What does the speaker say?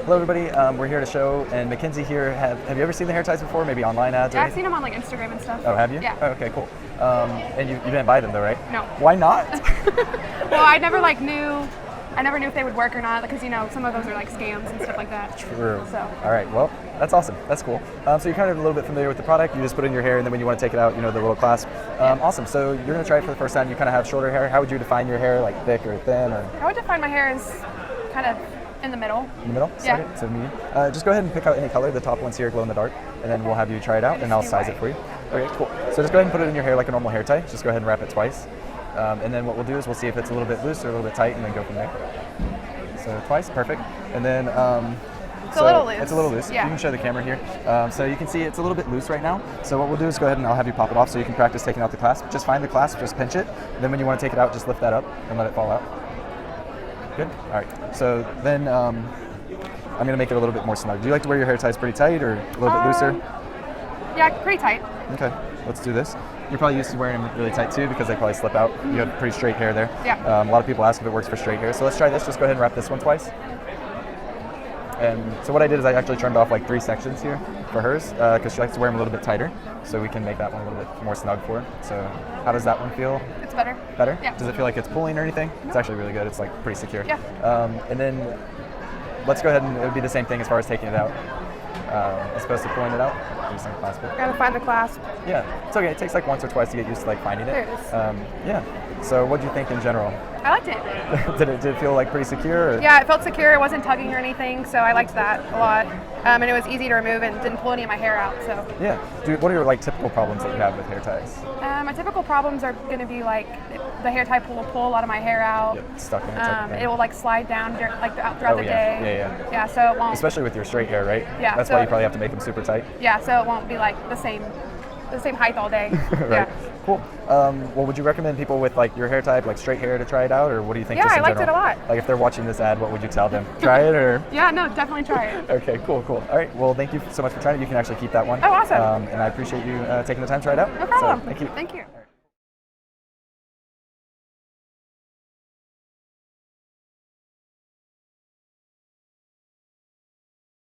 Hello everybody, we're here to show, and Mackenzie here, have you ever seen the hair ties before? Maybe online ads or Yeah, I've anything? seen them on like Instagram and stuff. Oh, have you? Yeah. Oh, okay, cool. And you didn't buy them though, right? No. Why not? Well, I never knew if they would work or not, because some of those are like scams and stuff like that. True. So. All right, well, that's awesome. That's cool. So you're kind of a little bit familiar with the product. You just put it in your hair, and then when you want to take it out, the little clasp. Awesome. So you're going to try it for the first time. You kind of have shorter hair. How would you define your hair, like thick or thin? Or I would define my hair as kind of in the middle. in the middle? Yeah. Okay, so medium. Just go ahead and pick out any color. The top one's here, glow in the dark, and then we'll have you try it out, and I'll size it for you. Okay, cool. So just go ahead and put it in your hair like a normal hair tie. Just go ahead and wrap it twice. And then what we'll do is we'll see if it's a little bit loose or a little bit tight, and then go from there. So twice, perfect. And then It's a little loose. It's a little loose. Yeah. You can show the camera here. So you can see it's a little bit loose right now. So what we'll do is go ahead and I'll have you pop it off so you can practice taking out the clasp. Just find the clasp, just pinch it. And then when you want to take it out, just lift that up and let it fall out. Good. All right. So then I'm going to make it a little bit more snug. Do you like to wear your hair ties pretty tight or a little bit looser? Yeah, pretty tight. Okay. Let's do this. You're probably used to wearing them really tight too because they probably slip out. You have pretty straight hair there. Yeah. A lot of people ask if it works for straight hair. So let's try this. Just go ahead and wrap this one twice. And so what I did is I actually trimmed off like 3 sections here for hers because she likes to wear them a little bit tighter, so we can make that one a little bit more snug for her. So how does that one feel? It's better. Better? Yeah. Does it feel like it's pulling or anything? No. It's actually really good. It's like pretty secure. Yeah. And then let's go ahead and it would be the same thing as far as taking it out. As opposed to pulling it out, do some clasp it. Gotta find the clasp. Yeah, it's okay. It takes like once or twice to get used to like finding it. There it is. Yeah. So what do you think in general? I liked it. did it feel like pretty secure? Or? Yeah, it felt secure. It wasn't tugging or anything, so I liked that a lot. And it was easy to remove and didn't pull any of my hair out. So. Yeah. What are your like typical problems that you have with hair ties? My typical problems are going to be like the hair tie will pull a lot of my hair out. Yep, stuck in it. Type of thing. It will like slide down throughout the day. Yeah. Yeah, so it won't. Especially with your straight hair, right? Yeah. That's why you probably have to make them super tight. Yeah, so it won't be like the same height all day. Right. Yeah. Cool. Well, would you recommend people with like your hair type, like straight hair, to try it out, or what do you think? Yeah, just in I liked general? it a lot. Like if they're watching this ad, what would you tell them? Try it or? Yeah, no, definitely try it. Okay, cool. All right. Well, thank you so much for trying it. You can actually keep that one. Oh, awesome. And I appreciate you taking the time to try it out. No problem. So, thank you. Thank you.